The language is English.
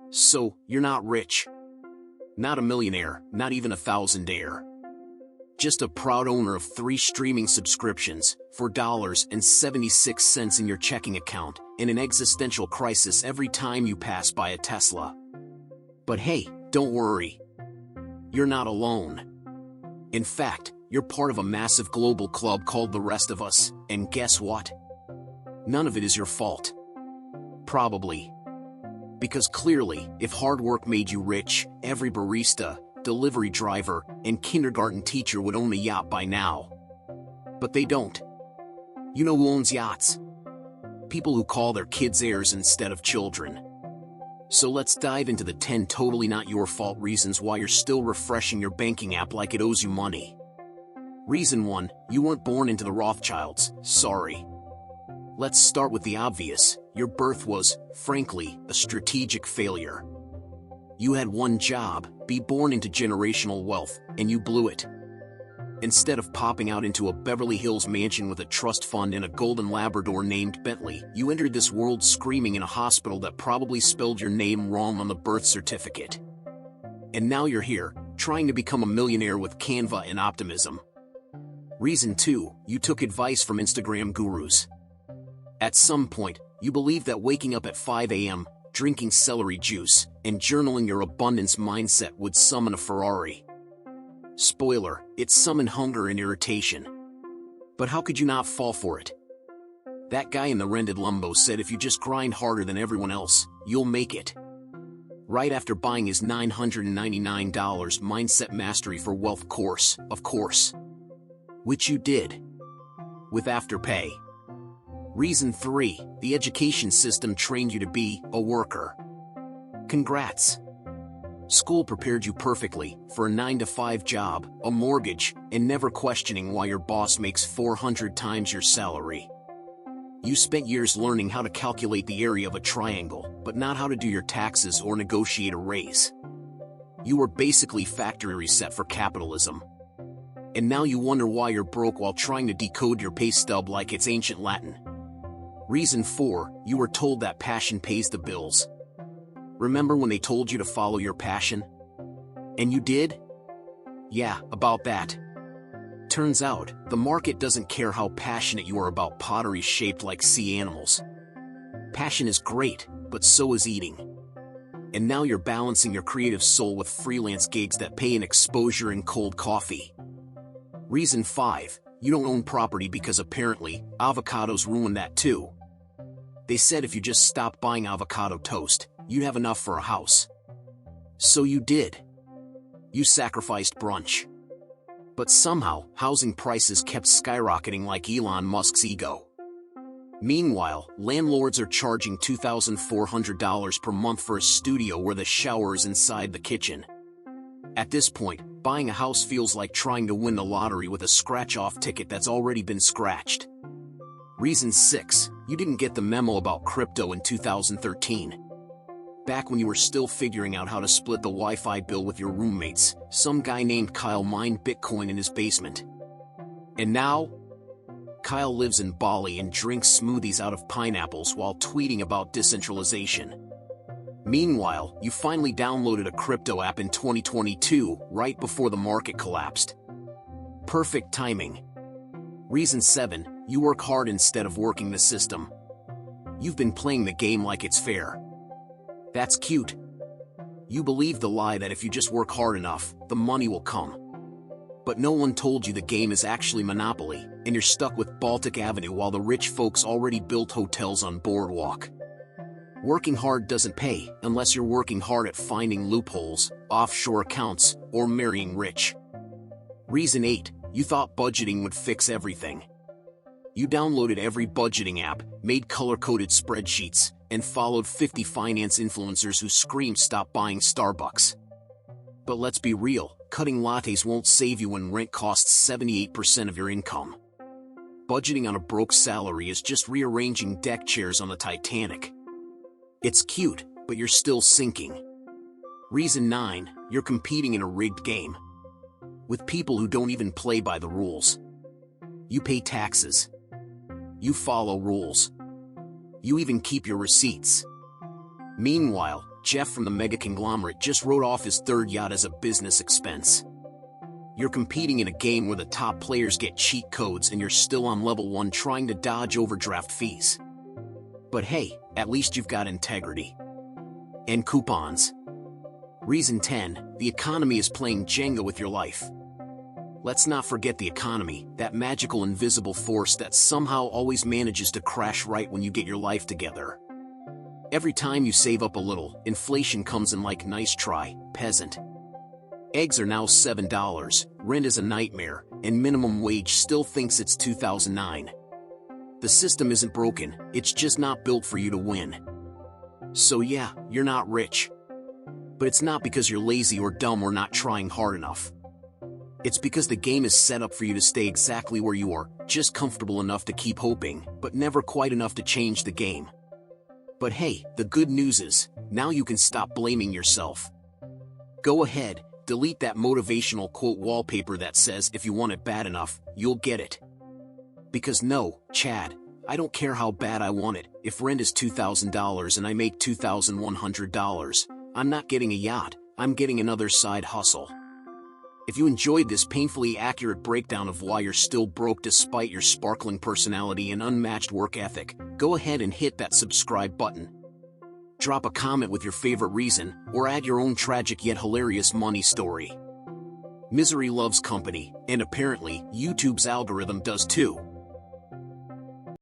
So, you're not rich. Not a millionaire, not even a thousandaire. Just a proud owner of 3 streaming subscriptions, $4.76 in your checking account, and an existential crisis every time you pass by a Tesla. But hey, don't worry. You're not alone. In fact, you're part of a massive global club called the rest of us, and guess what? None of it is your fault. Probably. Because clearly, if hard work made you rich, every barista, delivery driver, and kindergarten teacher would own a yacht by now. But they don't. You know who owns yachts? People who call their kids heirs instead of children. So let's dive into the 10 totally not your fault reasons why you're still refreshing your banking app like it owes you money. Reason 1, you weren't born into the Rothschilds, sorry. Let's start with the obvious. Your birth was, frankly, a strategic failure. You had one job, be born into generational wealth, and you blew it. Instead of popping out into a Beverly Hills mansion with a trust fund and a golden Labrador named Bentley, you entered this world screaming in a hospital that probably spelled your name wrong on the birth certificate. And now you're here, trying to become a millionaire with Canva and optimism. Reason 2, you took advice from Instagram gurus. At some point, you believed that waking up at 5 a.m., drinking celery juice, and journaling your abundance mindset would summon a Ferrari. Spoiler, it summoned hunger and irritation. But how could you not fall for it? That guy in the rented Lambo said if you just grind harder than everyone else, you'll make it. Right after buying his $999 Mindset Mastery for Wealth course, of course. Which you did. With Afterpay. Reason 3, the education system trained you to be a worker. Congrats. School prepared you perfectly for a 9-to-5 job, a mortgage, and never questioning why your boss makes 400 times your salary. You spent years learning how to calculate the area of a triangle, but not how to do your taxes or negotiate a raise. You were basically factory reset for capitalism. And now you wonder why you're broke while trying to decode your pay stub like it's ancient Latin. Reason 4, you were told that passion pays the bills. Remember when they told you to follow your passion? And you did? Yeah, about that. Turns out, the market doesn't care how passionate you are about pottery shaped like sea animals. Passion is great, but so is eating. And now you're balancing your creative soul with freelance gigs that pay in exposure and cold coffee. Reason 5, you don't own property because apparently, avocados ruin that too. They said if you just stopped buying avocado toast, you'd have enough for a house. So you did. You sacrificed brunch. But somehow, housing prices kept skyrocketing like Elon Musk's ego. Meanwhile, landlords are charging $2,400 per month for a studio where the shower is inside the kitchen. At this point, buying a house feels like trying to win the lottery with a scratch-off ticket that's already been scratched. Reason 6, you didn't get the memo about crypto in 2013. Back when you were still figuring out how to split the Wi-Fi bill with your roommates, some guy named Kyle mined Bitcoin in his basement. And now? Kyle lives in Bali and drinks smoothies out of pineapples while tweeting about decentralization. Meanwhile, you finally downloaded a crypto app in 2022, right before the market collapsed. Perfect timing. Reason 7, you work hard instead of working the system. You've been playing the game like it's fair. That's cute. You believe the lie that if you just work hard enough, the money will come. But no one told you the game is actually Monopoly, and you're stuck with Baltic Avenue while the rich folks already built hotels on Boardwalk. Working hard doesn't pay unless you're working hard at finding loopholes, offshore accounts, or marrying rich. Reason 8, you thought budgeting would fix everything. You downloaded every budgeting app, made color-coded spreadsheets, and followed 50 finance influencers who scream stop buying Starbucks. But let's be real, cutting lattes won't save you when rent costs 78% of your income. Budgeting on a broke salary is just rearranging deck chairs on the Titanic. It's cute, but you're still sinking. Reason 9, you're competing in a rigged game. With people who don't even play by the rules. You pay taxes. You follow rules. You even keep your receipts. Meanwhile, Jeff from the mega conglomerate just wrote off his third yacht as a business expense. You're competing in a game where the top players get cheat codes and you're still on level 1 trying to dodge overdraft fees. But hey, at least you've got integrity. And coupons. Reason 10, the economy is playing Jenga with your life. Let's not forget the economy, that magical invisible force that somehow always manages to crash right when you get your life together. Every time you save up a little, inflation comes in like nice try, peasant. Eggs are now $7, rent is a nightmare, and minimum wage still thinks it's 2009. The system isn't broken, it's just not built for you to win. So yeah, you're not rich. But it's not because you're lazy or dumb or not trying hard enough. It's because the game is set up for you to stay exactly where you are, just comfortable enough to keep hoping, but never quite enough to change the game. But hey, the good news is, now you can stop blaming yourself. Go ahead, delete that motivational quote wallpaper that says if you want it bad enough, you'll get it. Because no, Chad, I don't care how bad I want it, if rent is $2,000 and I make $2,100, I'm not getting a yacht, I'm getting another side hustle. If you enjoyed this painfully accurate breakdown of why you're still broke despite your sparkling personality and unmatched work ethic, go ahead and hit that subscribe button. Drop a comment with your favorite reason, or add your own tragic yet hilarious money story. Misery loves company, and apparently, YouTube's algorithm does too.